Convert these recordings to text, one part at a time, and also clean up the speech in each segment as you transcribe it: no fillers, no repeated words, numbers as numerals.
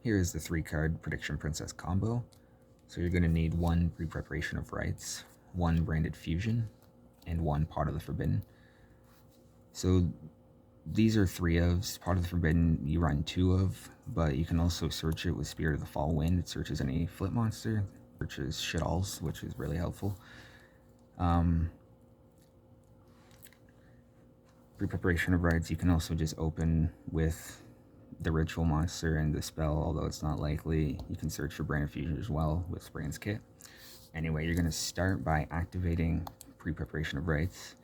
Here is the 3-card Prediction Princess combo. So you're going to need 1 Pre-Preparation of Rites, 1 Branded Fusion, and 1 Pot of the Forbidden. So these are 3 ofs. Pot of the Forbidden you run 2 of, but you can also search it with Spirit of the Fall Wind. It searches any flip monster, searches Shaddolls, which is really helpful. Pre-Preparation of Rites you can also just open with the ritual monster and the spell, although it's not likely. You can search for Branded Fusion as well with Spraying's Kit. Anyway, you're going to start by activating Pre-Preparation of Rites,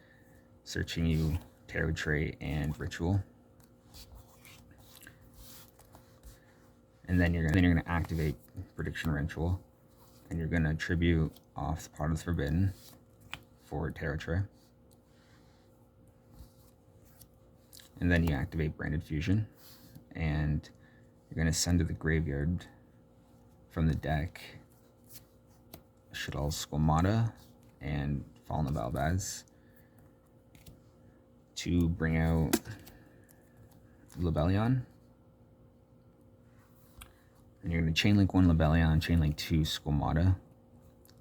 searching you Tarotrei and Ritual. And then you're going to activate Prediction Ritual, and you're going to tribute off the Pot of the Forbidden for Tarotrei. And then you activate Branded Fusion, and you're going to send to the graveyard from the deck Shaddoll Squamata and Fallen of Albaz to bring out Lebellion. And you're going to chainlink 1 Lebellion, chainlink 2 Squamata.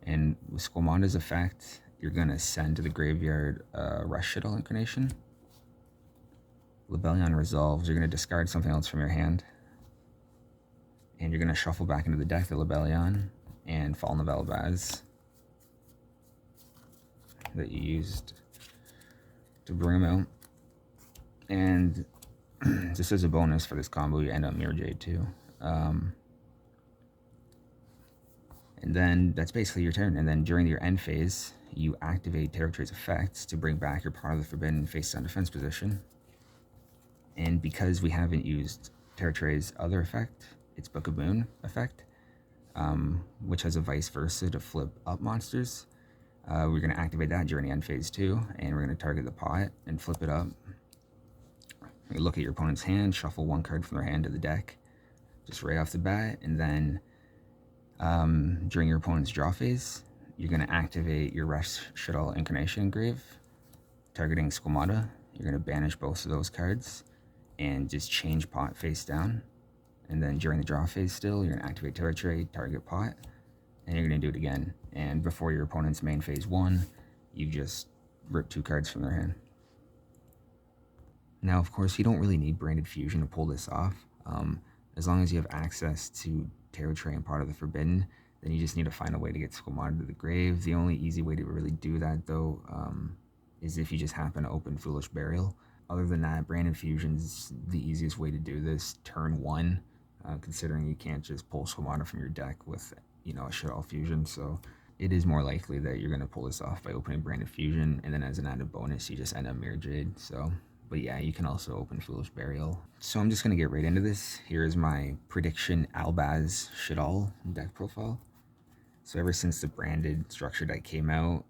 And with Squamata's effect, you're going to send to the graveyard Rush Shaddoll Incarnation. Lebellion resolves, you're going to discard something else from your hand. And you're going to shuffle back into the deck the Lebellion and Fallen of Albaz that you used to bring them out. And just as a bonus for this combo, you end up Mirrorjade too. And then that's basically your turn. And then during your end phase, you activate Tarotrei's effects to bring back your Pot of the Forbidden face down defense position. And because we haven't used Tarotrei's other effect, its Book of Moon effect, which has a vice versa to flip up monsters, we're going to activate that during the end phase too, and we're going to target the pot and flip it up. You look at your opponent's hand, shuffle 1 card from their hand to the deck, just right off the bat, and then during your opponent's draw phase, you're going to activate your Rush Shaddoll Incarnation Engrave, targeting Squamata. You're going to banish both of those cards and just change pot face down. And then during the draw phase still, you're going to activate Tarotrei, target pot, and you're going to do it again. And before your opponent's main phase 1, you just rip 2 cards from their hand. Now, of course, you don't really need Branded Fusion to pull this off. As long as you have access to Tarotrei and Pot of the Forbidden, then you just need to find a way to get Squamata to the grave. The only easy way to really do that, though, is if you just happen to open Foolish Burial. Other than that, Branded Fusion's the easiest way to do this turn 1, considering you can't just pull Squamata from your deck with, a Shaddoll Fusion. So it is more likely that you're going to pull this off by opening Branded Fusion, and then as an added bonus, you just end up Mirrorjade. So, but yeah, you can also open Foolish Burial. So I'm just going to get right into this. Here is my Prediction Albaz Shaddolls deck profile. So ever since the branded structure deck came out,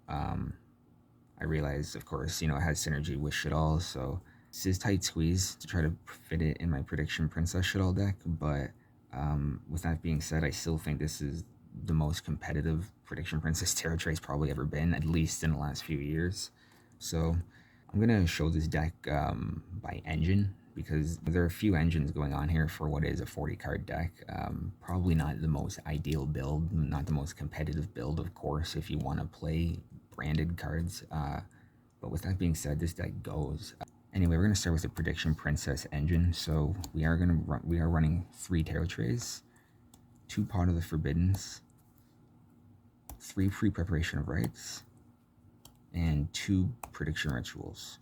I realized, of course, it has synergy with Shaddoll, so this is tight squeeze to try to fit it in my Prediction Princess Shaddoll deck, but with that being said, I still think this is the most competitive Prediction Princess Tarotrei probably ever been, at least in the last few years. So I'm going to show this deck by engine, because there are a few engines going on here for what is a 40-card deck. Probably not the most ideal build, not the most competitive build, of course, if you want to play branded cards. But with that being said, this deck goes. Anyway, we're going to start with the Prediction Princess engine. So we are running 3 Tarotreis, 2 Pot of the Forbiddens, 3 Pre-Preparation of Rites, and 2 Prediction Rituals.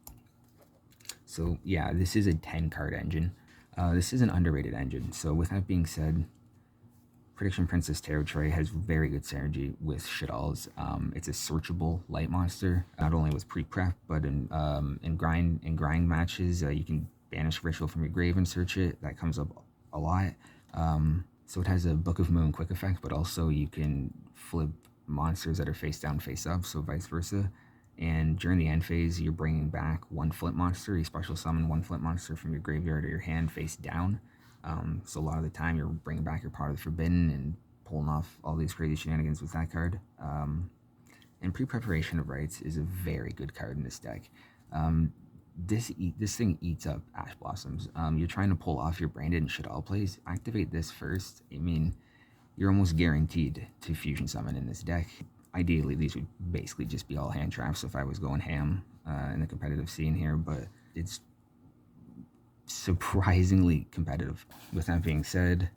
So yeah, this is a 10-card engine. This is an underrated engine. So with that being said, Prediction Princess Tarotrei has very good synergy with Shaddolls. It's a searchable light monster, not only with pre-prep, but in grind matches. You can banish Ritual from your grave and search it. That comes up a lot. So it has a Book of Moon quick effect, but also you can flip monsters that are face down, face up, so vice versa. And during the end phase, you're bringing back 1 flip monster. You special summon 1 flip monster from your graveyard or your hand face down. So a lot of the time you're bringing back your Pot of the Forbidden and pulling off all these crazy shenanigans with that card. And Pre-Preparation of Rites is a very good card in this deck. this thing eats up Ash Blossoms. You're trying to pull off your Branded and Shaddolls plays. Activate this first. I mean, you're almost guaranteed to fusion summon in this deck. Ideally, these would basically just be all hand traps if I was going ham in the competitive scene here, but it's surprisingly competitive. With that being said,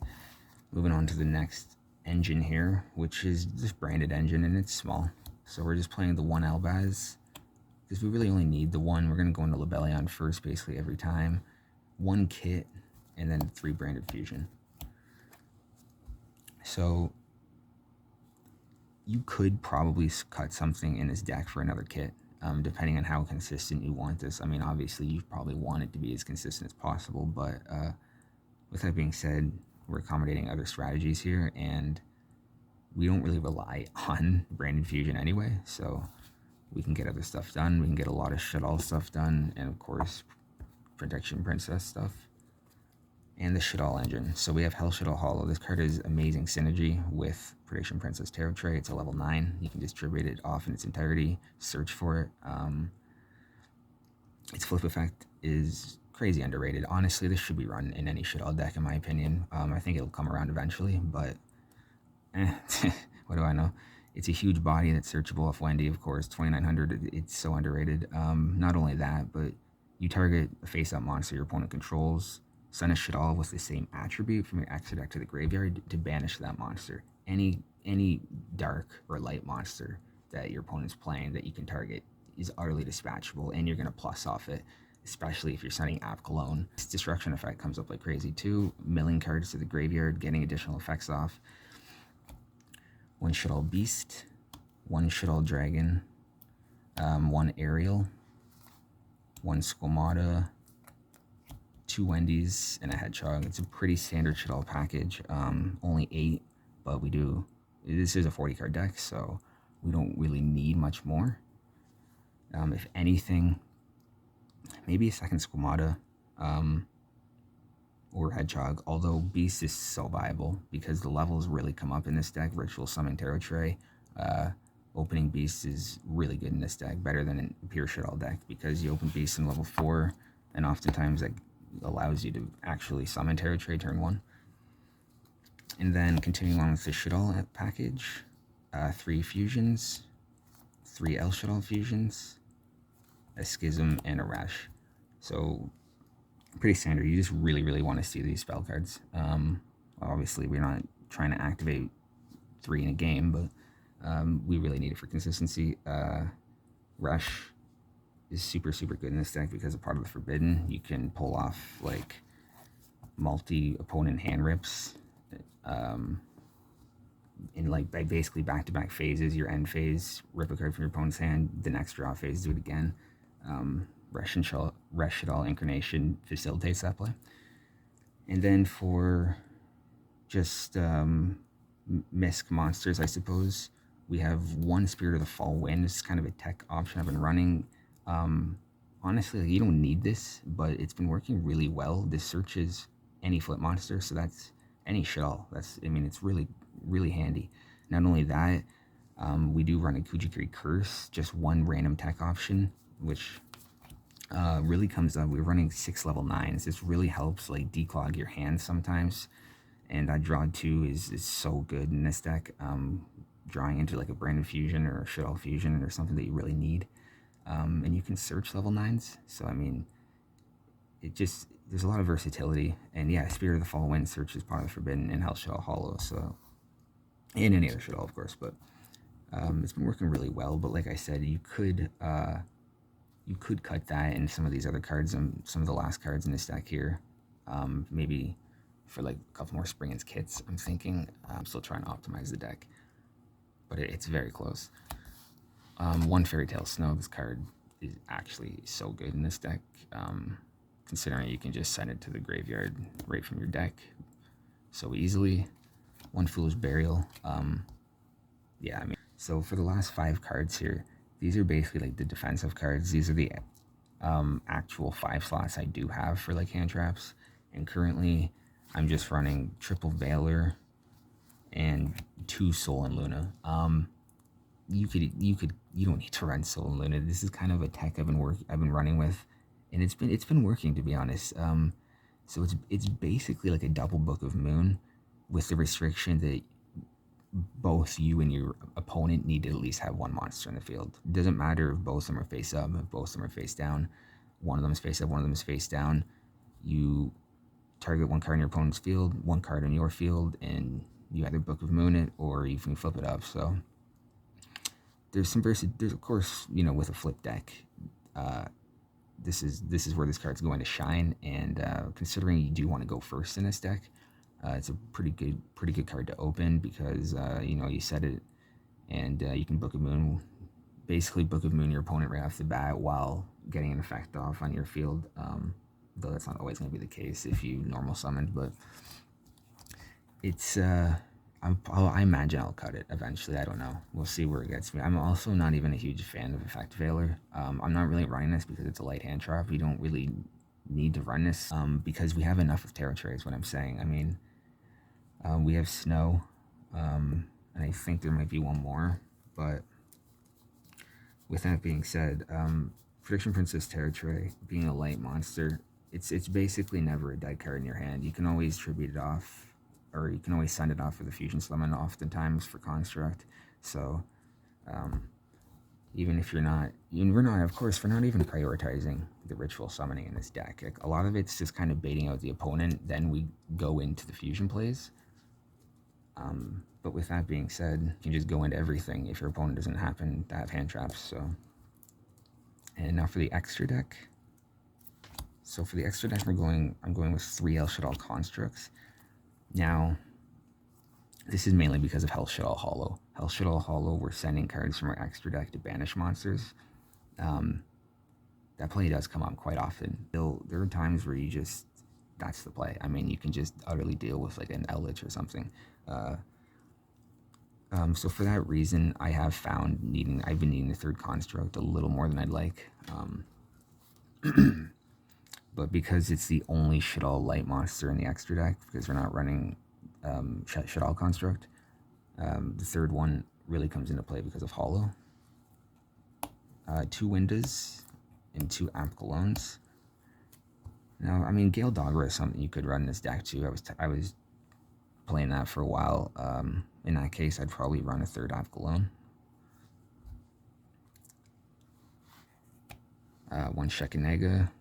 moving on to the next engine here, which is this Branded engine, and it's small. So we're just playing the one Albaz, because we really only need the one. We're going to go into Lebellion first basically every time. One kit, and then 3 Branded Fusion. So you could probably cut something in this deck for another kit, depending on how consistent you want this. I mean, obviously, you probably want it to be as consistent as possible, but with that being said, we're accommodating other strategies here, and we don't really rely on Branded Fusion anyway, so we can get other stuff done. We can get a lot of Shaddoll stuff done, and of course, Prediction Princess stuff, and the Shaddoll Engine. So we have Hell Shaddoll Hollow. This card is amazing synergy with Prediction Princess Tarotrei. It's a level 9. You can distribute it off in its entirety, search for it. Its flip effect is crazy underrated. Honestly, this should be run in any Shaddoll deck, in my opinion. I think it'll come around eventually, but what do I know? It's a huge body that's searchable off Wendy, of course. 2900, it's so underrated. Not only that, but you target a face-up monster your opponent controls, send a Shaddoll with the same attribute from your extra deck to the graveyard to banish that monster. Any dark or light monster that your opponent's playing that you can target is utterly dispatchable, and you're going to plus off it, especially if you're sending App Cologne. This destruction effect comes up like crazy too. Milling cards to the graveyard, getting additional effects off. 1 Shaddoll Beast, 1 Shaddoll Dragon, 1 Ariel, 1 Squamata, 2 Wendy's, and a Hedgehog. It's a pretty standard Shaddoll package. Only 8, but this is a 40 card deck, so we don't really need much more. If anything, maybe a second Squamata or Hedgehog, although Beast is so viable because the levels really come up in this deck. Ritual Summon Tarotrei. Opening Beast is really good in this deck, better than a pure Shaddoll deck, because you open Beast in level 4, and oftentimes that allows you to actually summon Tarotrei turn 1. And then continuing on with the Shaddoll package, 3 fusions, 3 El Shaddoll fusions, a Schism, and a Rash. So pretty standard. You just really want to see these spell cards. Obviously, we're not trying to activate 3 in a game, but we really need it for consistency. Rush is super good in this deck because of part of the Forbidden. You can pull off like multi-opponent hand rips in like basically back-to-back phases. Your end phase, rip a card from your opponent's hand. The next draw phase, do it again. Rush Shaddoll Incarnation facilitates that play. And then for just Misc monsters, I suppose, we have 1 Spirit of the Fall Wind. This is kind of a tech option I've been running. Honestly, like, you don't need this, but it's been working really well. This searches any flip monster, so that's any Shaddoll. It's really handy. Not only that, we do run a Kujikiri Curse, just 1 random tech option, which really comes up. We're running 6 level 9s. This really helps like declog your hands sometimes, and that draw 2 is so good in this deck. Drawing into like a Branded Fusion or a Shaddoll Fusion or something that you really need. And you can search level 9s, so I mean, there's a lot of versatility. And yeah, Spirit of the Fall Wind search is part of the Forbidden and Hell Shaddoll Hollow, so, and any other Shaddoll, of course, but it's been working really well. But like I said, you could cut that in some of these other cards and some of the last cards in this deck here. Maybe for like a couple more Springins kits, I'm thinking. I'm still trying to optimize the deck, but it's very close. 1 Fairy Tale Snow. This card is actually so good in this deck, considering you can just send it to the graveyard right from your deck so easily. 1 Foolish Burial. Yeah, I mean, so for the last 5 cards here, these are basically like the defensive cards. These are the actual 5 slots I do have for like hand traps, and currently I'm just running triple Veiler and 2 Soul and Luna. You don't need to run Soul and Luna. This is kind of a tech I've been running with, and it's been working, to be honest. So it's basically like a double Book of Moon, with the restriction that both you and your opponent need to at least have one monster in the field. It doesn't matter if both of them are face up, if both of them are face down. One of them is face up, one of them is face down. You target one card in your opponent's field, one card in your field, and you either Book of Moon it or you can flip it up. So there's of course, with a flip deck, this is where this card's going to shine. And considering you do want to go first in this deck, it's a pretty good card to open, because you set it, and you can basically Book of Moon your opponent right off the bat while getting an effect off on your field. Though that's not always going to be the case if you normal summoned, but it's I imagine I'll cut it eventually. I don't know. We'll see where it gets me. I'm also not even a huge fan of Effect Veiler. I'm not really running this because it's a light hand trap. We don't really need to run this because we have enough of Tarotrei, is what I'm saying. I mean, we have Snow, and I think there might be one more, but with that being said, Prediction Princess Tarotrei, being a light monster, it's basically never a dead card in your hand. You can always tribute it off, or you can always send it off for the Fusion Summon, oftentimes for Construct. So even if we're not even prioritizing the ritual summoning in this deck. Like, a lot of it's just kind of baiting out the opponent, then we go into the fusion plays. But with that being said, you can just go into everything if your opponent doesn't happen to have hand traps. So, and now for the extra deck. So for the extra deck, I'm going with 3 Shaddoll constructs. Now, this is mainly because of Shaddoll Hollow. Shaddoll Hollow, we're sending cards from our extra deck to banish monsters. That play does come up quite often. There are times where that's the play. I mean, you can just utterly deal with like an Eldritch or something. So for that reason, I have found I've been needing the 3rd construct a little more than I'd like. But because it's the only Shaddoll light monster in the extra deck, because we're not running Shaddoll construct, the 3rd one really comes into play because of Hollow. 2 Windas and 2 Apkalones. Now, I mean, Gale Dogger is something you could run in this deck too. I was playing that for a while. In that case, I'd probably run a 3rd Apkalone. 1 Shekinega,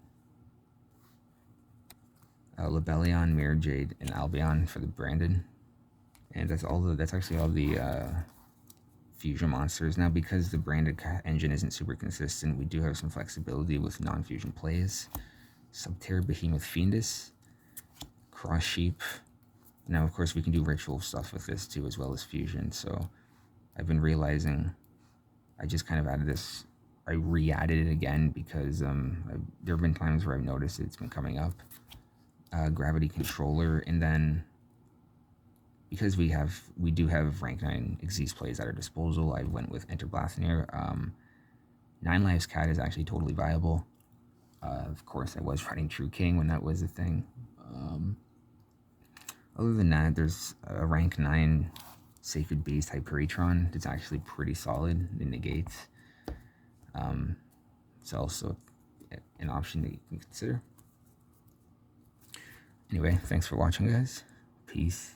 Lebellion, Mirrorjade, and Albion for the Branded. And that's actually all the fusion monsters. Now, because the Branded engine isn't super consistent, we do have some flexibility with non-fusion plays. Subterra Behemoth Fiendus, Cross Sheep. Now, of course, we can do ritual stuff with this too, as well as fusion. So I've been realizing I just kind of added this. I re-added it again because there have been times where I've noticed it's been coming up. Gravity Controller, and then because we do have rank 9 Xyz plays at our disposal, I went with Enter Blathnir. 9 Lives Cat is actually totally viable. Of course, I was running True King when that was a thing. Other than that, there's a rank 9 Sacred Beast Hyperatron that's actually pretty solid. It negates. It's also an option that you can consider. Anyway, thanks for watching, guys. Peace.